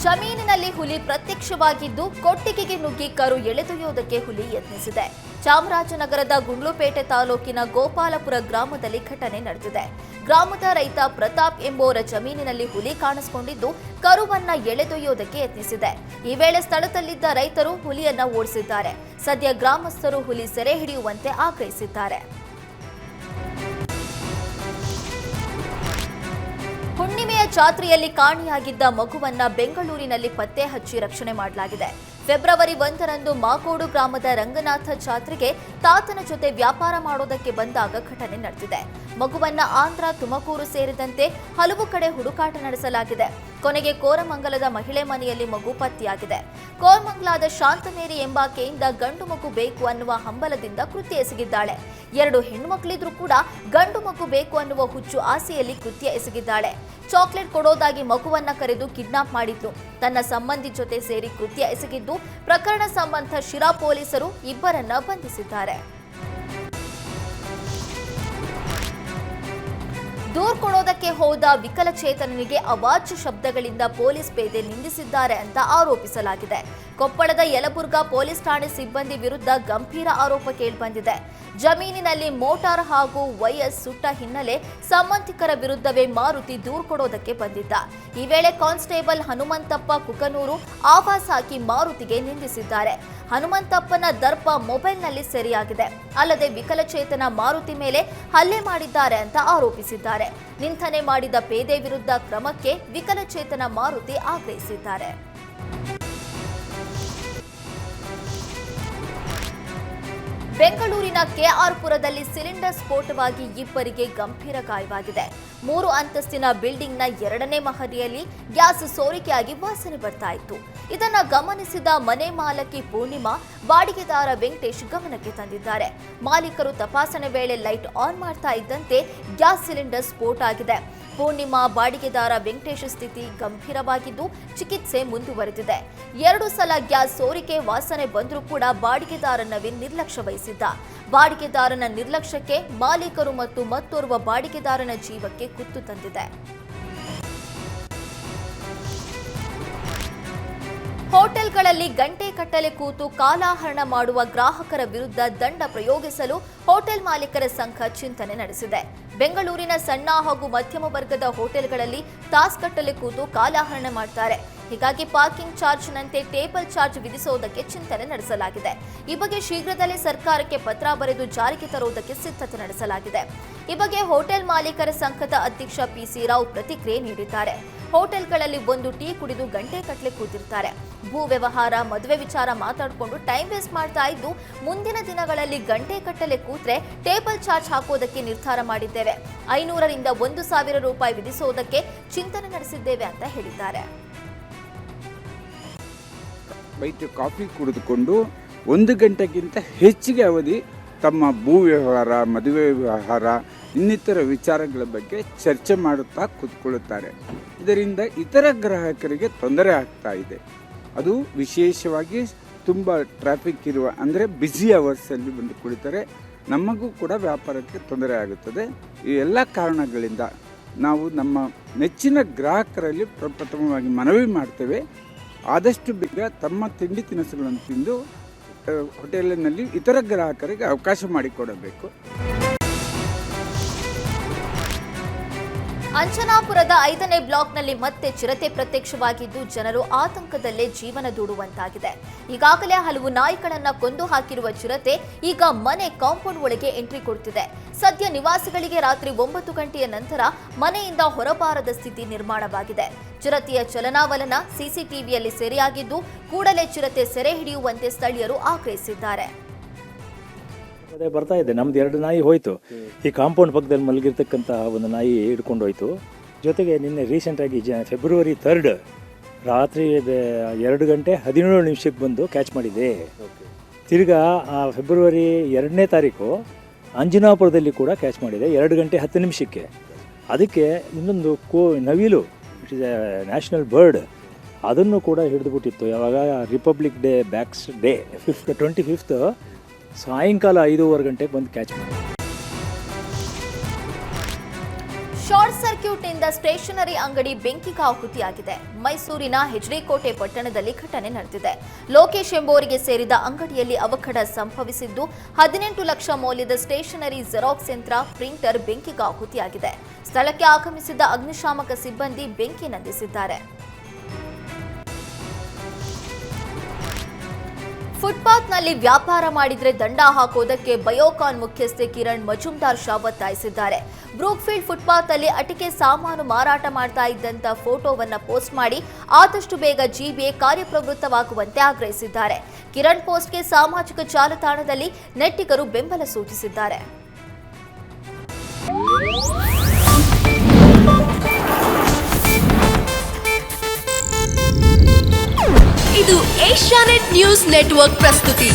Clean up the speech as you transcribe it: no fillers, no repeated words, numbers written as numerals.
ಜಮೀನಿನಲ್ಲಿ ಹುಲಿ ಪ್ರತ್ಯಕ್ಷವಾಗಿದ್ದು ಕೊಟ್ಟಿಗೆಗೆ ನುಗ್ಗಿ ಕರು ಎಳೆದೊಯ್ಯುವುದಕ್ಕೆ ಹುಲಿ ಯತ್ನಿಸಿದೆ. ಚಾಮರಾಜನಗರದ ಗುಂಡ್ಲುಪೇಟೆ ತಾಲೂಕಿನ ಗೋಪಾಲಪುರ ಗ್ರಾಮದಲ್ಲಿ ಘಟನೆ ನಡೆದಿದೆ. ಗ್ರಾಮದ ರೈತ ಪ್ರತಾಪ್ ಎಂಬುವರ ಜಮೀನಿನಲ್ಲಿ ಹುಲಿ ಕಾಣಿಸಿಕೊಂಡಿದ್ದು ಕರುವನ್ನ ಎಳೆದೊಯ್ಯುವುದಕ್ಕೆ ಯತ್ನಿಸಿದೆ. ಈ ವೇಳೆ ಸ್ಥಳದಲ್ಲಿದ್ದ ರೈತರು ಹುಲಿಯನ್ನ ಓಡಿಸಿದ್ದಾರೆ. ಸದ್ಯ ಗ್ರಾಮಸ್ಥರು ಹುಲಿ ಸೆರೆ ಹಿಡಿಯುವಂತೆ ಆಗ್ರಹಿಸಿದ್ದಾರೆ. ಹುಣ್ಣಿಮೆಯ ಜಾತ್ರೆಯಲ್ಲಿ ಕಾಣೆಯಾಗಿದ್ದ ಮಗುವನ್ನ ಬೆಂಗಳೂರಿನಲ್ಲಿ ಪತ್ತೆ ಹಚ್ಚಿ ರಕ್ಷಣೆ ಮಾಡಲಾಗಿದೆ. ಫೆಬ್ರವರಿ 1ರಂದು ಮಾಕೋಡು ಗ್ರಾಮದ ರಂಗನಾಥ ಜಾತ್ರೆಗೆ ತಾತನ ಜೊತೆ ವ್ಯಾಪಾರ ಮಾಡೋದಕ್ಕೆ ಬಂದಾಗ ಘಟನೆ ನಡೆದಿದೆ. ಮಗುವನ್ನ ಆಂಧ್ರ, ತುಮಕೂರು ಸೇರಿದಂತೆ ಹಲವು ಕಡೆ ಹುಡುಕಾಟ ನಡೆಸಲಾಗಿದೆ. ಕೊನೆಗೆ ಕೋರಮಂಗಲದ ಮಹಿಳೆ ಮನೆಯಲ್ಲಿ ಮಗು ಪತ್ತೆಯಾಗಿದೆ. ಕೋರಮಂಗಲದ ಶಾಂತಮೇರಿ ಎಂಬಾಕೆಯಿಂದ ಗಂಡು ಮಗು ಬೇಕು ಅನ್ನುವ ಹಂಬಲದಿಂದ ಕೃತ್ಯ ಎಸಗಿದ್ದಾಳೆ. 2 ಹೆಣ್ಣು ಮಕ್ಕಳಿದ್ರೂ ಕೂಡ ಗಂಡು ಮಗು ಬೇಕು ಅನ್ನುವ ಹುಚ್ಚು ಆಸೆಯಲ್ಲಿ ಕೃತ್ಯ ಎಸಗಿದ್ದಾಳೆ. ಚಾಕ್ಲೇಟ್ ಕೊಡೋದಾಗಿ ಮಗುವನ್ನ ಕರೆದು ಕಿಡ್ನಾಪ್ ಮಾಡಿದ್ದು. ತನ್ನ ಸಂಬಂಧಿ ಜೊತೆ ಸೇರಿ ಕೃತ್ಯ ಎಸಗಿದ್ದು ಪ್ರಕರಣ ಸಂಬಂಧ ಶಿರಾ ಪೊಲೀಸರು ಇಬ್ಬರನ್ನ ಬಂಧಿಸಿದ್ದಾರೆ. ದೂರು ಕೊಡೋದಕ್ಕೆ ಹೋದ ವಿಕಲಚೇತನನಿಗೆ ಅವಾಚ್ಯ ಶಬ್ದಗಳಿಂದ ಪೊಲೀಸ್ ಪೇದೆ ನಿಂದಿಸಿದ್ದಾರೆ ಅಂತ ಆರೋಪಿಸಲಾಗಿದೆ. ಕೊಪ್ಪಳದ ಯಲಬುರ್ಗಾ ಪೊಲೀಸ್ ಠಾಣೆ ಸಿಬ್ಬಂದಿ ವಿರುದ್ಧ ಗಂಭೀರ ಆರೋಪ ಕೇಳಿಬಂದಿದೆ. ಜಮೀನಿನಲ್ಲಿ ಮೋಟಾರ್ ಹಾಗೂ ವೈಎಸ್ ಸುಟ್ಟ ಹಿನ್ನೆಲೆ ಸಂಬಂಧಿಕರ ವಿರುದ್ಧವೇ ಮಾರುತಿ ದೂರು ಕೊಡೋದಕ್ಕೆ ಬಂದಿದ್ದ. ಈ ವೇಳೆ ಕಾನ್ಸ್ಟೇಬಲ್ ಹನುಮಂತಪ್ಪ ಕುಕನೂರು ಆವಾಸ್ ಹಾಕಿ ಮಾರುತಿಗೆ ನಿಂದಿಸಿದ್ದಾರೆ. ಹನುಮಂತಪ್ಪನ ದರ್ಪ ಮೊಬೈಲ್ನಲ್ಲಿ ಸೆರೆಯಾಗಿದೆ. ಅಲ್ಲದೆ ವಿಕಲಚೇತನ ಮಾರುತಿ ಮೇಲೆ ಹಲ್ಲೆ ಮಾಡಿದ್ದಾರೆ ಅಂತ ಆರೋಪಿಸಿದ್ದಾರೆ. ನಿಂದನೆ ಮಾಡಿದ ಪೇದೆ ವಿರುದ್ಧ ಕ್ರಮಕ್ಕೆ ವಿಕಲಚೇತನ ಮಾರುತಿ ಆಗ್ರಹಿಸಿದ್ದಾರೆ. ಬೆಂಗಳೂರಿನ ಕೆಆರ್ಪುರದಲ್ಲಿ ಸಿಲಿಂಡರ್ ಸ್ಫೋಟವಾಗಿ ಇಬ್ಬರಿಗೆ ಗಂಭೀರ ಗಾಯವಾಗಿದೆ. 3 ಅಂತಸ್ತಿನ ಬಿಲ್ಡಿಂಗ್ನ 2ನೇ ಮಹಡಿಯಲ್ಲಿ ಗ್ಯಾಸ್ ಸೋರಿಕೆಯಾಗಿ ವಾಸನೆ ಬರ್ತಾ ಇತ್ತು. ಇದನ್ನ ಗಮನಿಸಿದ ಮನೆ ಮಾಲಕಿ ಪೂರ್ಣಿಮಾ, ಬಾಡಿಗೆದಾರ ವೆಂಕಟೇಶ್ ಗಮನಕ್ಕೆ ತಂದಿದ್ದಾರೆ. ಮಾಲೀಕರು ತಪಾಸಣೆ ವೇಳೆ ಲೈಟ್ ಆನ್ ಮಾಡ್ತಾ ಇದ್ದಂತೆ ಗ್ಯಾಸ್ ಸಿಲಿಂಡರ್ ಸ್ಫೋಟ ಆಗಿದೆ. ಪೂರ್ಣಿಮಾ, ಬಾಡಿಗೆದಾರ ವೆಂಕಟೇಶ್ ಸ್ಥಿತಿ ಗಂಭೀರವಾಗಿದ್ದು ಚಿಕಿತ್ಸೆ ಮುಂದುವರೆದಿದೆ. 2 ಸಲ ಗ್ಯಾಸ್ ಸೋರಿಕೆ ವಾಸನೆ ಬಂದರೂ ಕೂಡ ಬಾಡಿಗೆದಾರ ನವೀನ್ ನಿರ್ಲಕ್ಷ್ಯ ವಹಿಸಿದ್ದ. ಬಾಡಿಗೆದಾರನ ನಿರ್ಲಕ್ಷ್ಯಕ್ಕೆ ಮಾಲೀಕರು ಮತ್ತು ಮತ್ತೋರ್ವ ಬಾಡಿಗೆದಾರನ ಜೀವಕ್ಕೆ ಕುತ್ತು ತಂದಿದೆ. ಹೋಟೆಲ್ಗಳಲ್ಲಿ ಗಂಟೆ ಕಟ್ಟಲೆ ಕೂತು ಕಾಲಹರಣ ಮಾಡುವ ಗ್ರಾಹಕರ ವಿರುದ್ಧ ದಂಡ ಪ್ರಯೋಗಿಸಲು ಹೋಟೆಲ್ ಮಾಲೀಕರ ಸಂಘ ಚಿಂತನೆ ನಡೆಸಿದೆ. ಬೆಂಗಳೂರಿನ ಸಣ್ಣ ಹಾಗೂ ಮಧ್ಯಮ ವರ್ಗದ ಹೋಟೆಲ್ಗಳಲ್ಲಿ ತಾಸುಗಟ್ಟಲೆ ಕೂತು ಕಾಲಹರಣ ಮಾಡ್ತಾರೆ. ಹೀಗಾಗಿ ಪಾರ್ಕಿಂಗ್ ಚಾರ್ಜ್ನಂತೆ ಟೇಬಲ್ ಚಾರ್ಜ್ ವಿಧಿಸುವುದಕ್ಕೆ ಚಿಂತನೆ ನಡೆಸಲಾಗಿದೆ. ಈ ಬಗ್ಗೆ ಶೀಘ್ರದಲ್ಲೇ ಸರ್ಕಾರಕ್ಕೆ ಪತ್ರ ಬರೆದು ಜಾರಿಗೆ ತರುವುದಕ್ಕೆ ಸಿದ್ಧತೆ ನಡೆಸಲಾಗಿದೆ. ಈ ಬಗ್ಗೆ ಹೋಟೆಲ್ ಮಾಲೀಕರ ಸಂಘದ ಅಧ್ಯಕ್ಷ ಪಿಸಿ ರಾವ್ ಪ್ರತಿಕ್ರಿಯೆ ನೀಡಿದ್ದಾರೆ. ಹೋಟೆಲ್ಗಳಲ್ಲಿ ಒಂದು ಟೀ ಕುಡಿದು ಗಂಟೆ ಕಟ್ಟಲೆ ಕೂತಿರ್ತಾರೆ. ಭೂ ವ್ಯವಹಾರ, ಮದುವೆ ವಿಚಾರ ಮಾತಾಡಿಕೊಂಡು ಟೈಮ್ ವೇಸ್ಟ್ ಮಾಡ್ತಾ ಇದ್ದು ಮುಂದಿನ ದಿನಗಳಲ್ಲಿ ಗಂಟೆ ಕಟ್ಟಲೆ ಕೂತ್ರೆ ಟೇಬಲ್ ಚಾರ್ಜ್ ಹಾಕೋದಕ್ಕೆ ನಿರ್ಧಾರ ಮಾಡಿದ್ದೇವೆ. 500ರಿಂದ 1,000 ರೂಪಾಯಿ ವಿಧಿಸುವುದಕ್ಕೆ ಚಿಂತನೆ ನಡೆಸಿದ್ದೇವೆ ಅಂತ ಹೇಳಿದ್ದಾರೆ. ಬೈಟ್ ಕಾಫಿ ಕುಡಿದುಕೊಂಡು 1 ಗಂಟೆಗಿಂತ ಹೆಚ್ಚಿಗೆ ಅವಧಿ ತಮ್ಮ ಭೂ ವ್ಯವಹಾರ, ಮದುವೆ ವ್ಯವಹಾರ, ಇನ್ನಿತರ ವಿಚಾರಗಳ ಬಗ್ಗೆ ಚರ್ಚೆ ಮಾಡುತ್ತಾ ಕೂತ್ಕೊಳ್ಳುತ್ತಾರೆ. ಇದರಿಂದ ಇತರ ಗ್ರಾಹಕರಿಗೆ ತೊಂದರೆ ಆಗ್ತಾ ಇದೆ. ಅದು ವಿಶೇಷವಾಗಿ ತುಂಬ ಟ್ರಾಫಿಕ್ ಇರುವ ಅಂದರೆ ಬ್ಯುಸಿ ಅವರ್ಸಲ್ಲಿ ಬಂದು ಕುಳಿತರೆ ನಮಗೂ ಕೂಡ ವ್ಯಾಪಾರಕ್ಕೆ ತೊಂದರೆ ಆಗುತ್ತದೆ. ಈ ಎಲ್ಲ ಕಾರಣಗಳಿಂದ ನಾವು ನಮ್ಮ ನೆಚ್ಚಿನ ಗ್ರಾಹಕರಲ್ಲಿ ಪ್ರಪ್ರಥಮವಾಗಿ ಮನವಿ ಮಾಡ್ತೇವೆ, ಆದಷ್ಟು ಬೇಗ ತಮ್ಮ ತಿಂಡಿ ತಿನಿಸುಗಳನ್ನು ತಿಂದು ಹೋಟೆಲಿನಲ್ಲಿ ಇತರ ಗ್ರಾಹಕರಿಗೆ ಅವಕಾಶ ಮಾಡಿಕೊಡಬೇಕು. ಅಂಜನಾಪುರದ 5ನೇ ಬ್ಲಾಕ್ನಲ್ಲಿ ಮತ್ತೆ ಚಿರತೆ ಪ್ರತ್ಯಕ್ಷವಾಗಿದ್ದು ಜನರು ಆತಂಕದಲ್ಲೇ ಜೀವನ ದೂಡುವಂತಾಗಿದೆ. ಈಗಾಗಲೇ ಹಲವು ನಾಯಿಗಳನ್ನ ಕೊಂದು ಹಾಕಿರುವ ಚಿರತೆ ಈಗ ಮನೆ ಕಾಂಪೌಂಡ್ ಒಳಗೆ ಎಂಟ್ರಿ ಕೊಡ್ತಿದೆ. ಸದ್ಯ ನಿವಾಸಿಗಳಿಗೆ ರಾತ್ರಿ 9 ಗಂಟೆಯ ನಂತರ ಮನೆಯಿಂದ ಹೊರಬಾರದ ಸ್ಥಿತಿ ನಿರ್ಮಾಣವಾಗಿದೆ. ಚಿರತೆಯ ಚಲನಾವಲನ ಸಿಸಿಟಿವಿಯಲ್ಲಿ ಸೆರೆಯಾಗಿದ್ದು ಕೂಡಲೇ ಚಿರತೆ ಸೆರೆ ಹಿಡಿಯುವಂತೆ ಸ್ಥಳೀಯರು ಆಗ್ರಹಿಸಿದ್ದಾರೆ. ಅದೇ ಬರ್ತಾ ಇದೆ. ನಮ್ದು 2 ನಾಯಿ ಹೋಯ್ತು. ಈ ಕಾಂಪೌಂಡ್ ಪಕ್ಕದಲ್ಲಿ ಮಲಗಿರ್ತಕ್ಕಂಥ ಒಂದು ನಾಯಿ ಹಿಡ್ಕೊಂಡು ಹೋಯ್ತು. ಜೊತೆಗೆ ನಿನ್ನೆ ರೀಸೆಂಟಾಗಿ ಫೆಬ್ರವರಿ 3 ರಾತ್ರಿ 2 ಗಂಟೆ 17 ನಿಮಿಷಕ್ಕೆ ಬಂದು ಕ್ಯಾಚ್ ಮಾಡಿದೆ. ತಿರ್ಗಾ ಫೆಬ್ರವರಿ 2ನೇ ತಾರೀಕು ಅಂಜನಾಪುರದಲ್ಲಿ ಕೂಡ ಕ್ಯಾಚ್ ಮಾಡಿದೆ 2 ಗಂಟೆ 10 ನಿಮಿಷಕ್ಕೆ. ಅದಕ್ಕೆ ಇನ್ನೊಂದು ನವಿಲು, it is A national bird, ಅದನ್ನು ಕೂಡ ಹಿಡಿದುಬಿಟ್ಟಿತ್ತು. ಯಾವಾಗ republic day Bacs day 25th ಸಾಯಂಕಾಲ 5:15 ಗಂಟೆಗೆ ಬಂದು ಕ್ಯಾಚ್ ಮಾಡಿ. ಶಾರ್ಟ್ ಸರ್ಕ್ಯೂಟ್ ಸರ್ಕ್ಯೂಟ್ನಿಂದ ಸ್ಟೇಷನರಿ ಅಂಗಡಿ ಬೆಂಕಿಗಾಹುತಿಯಾಗಿದೆ. ಮೈಸೂರಿನ ಹೆಜ್ರಿಕೋಟೆ ಪಟ್ಟಣದಲ್ಲಿ ಘಟನೆ ನಡೆದಿದೆ. ಲೋಕೇಶ್ ಎಂಬುವರಿಗೆ ಸೇರಿದ ಅಂಗಡಿಯಲ್ಲಿ ಅವಘಡ ಸಂಭವಿಸಿದ್ದು 18 ಲಕ್ಷ ಮೌಲ್ಯದ ಸ್ಟೇಷನರಿ ಜೆರಾಕ್ಸ್ ಯಂತ್ರ, ಪ್ರಿಂಟರ್ ಬೆಂಕಿಗಾಹುತಿಯಾಗಿದೆ. ಸ್ಥಳಕ್ಕೆ ಆಗಮಿಸಿದ ಅಗ್ನಿಶಾಮಕ ಸಿಬ್ಬಂದಿ ಬೆಂಕಿ ನಂದಿಸಿದ್ದಾರೆ. ಫುಟ್ಪಾತ್ನಲ್ಲಿ ವ್ಯಾಪಾರ ಮಾಡಿದ್ರೆ ದಂಡ ಹಾಕೋದಕ್ಕೆ ಬಯೋಕಾನ್ ಮುಖ್ಯಸ್ಥೆ ಕಿರಣ್ ಮಜುಮ್ದಾರ್ ಶಾ ಒತ್ತಾಯಿಸಿದ್ದಾರೆ. ಬ್ರೂಕ್ಫೀಲ್ಡ್ ಫುಟ್ಪಾತ್ ಅಲ್ಲಿ ಅಟಿಕೆ ಸಾಮಾನು ಮಾರಾಟ ಮಾಡ್ತಾ ಇದ್ದಂತ ಫೋಟೋವನ್ನ ಪೋಸ್ಟ್ ಮಾಡಿ ಆದಷ್ಟು ಬೇಗ ಜಿಬಿಎ ಕಾರ್ಯಪ್ರವೃತ್ತವಾಗುವಂತೆ ಆಗ್ರಹಿಸಿದ್ದಾರೆ. ಕಿರಣ್ ಪೋಸ್ಟ್ಗೆ ಸಾಮಾಜಿಕ ಜಾಲತಾಣದಲ್ಲಿ ನೆಟ್ಟಿಗರು ಬೆಂಬಲ ಸೂಚಿಸಿದ್ದಾರೆ. ಇದು ಏಷ್ಯಾನೆಟ್ ನ್ಯೂಸ್ ನೆಟ್ವರ್ಕ್ ಪ್ರಸ್ತುತಿ.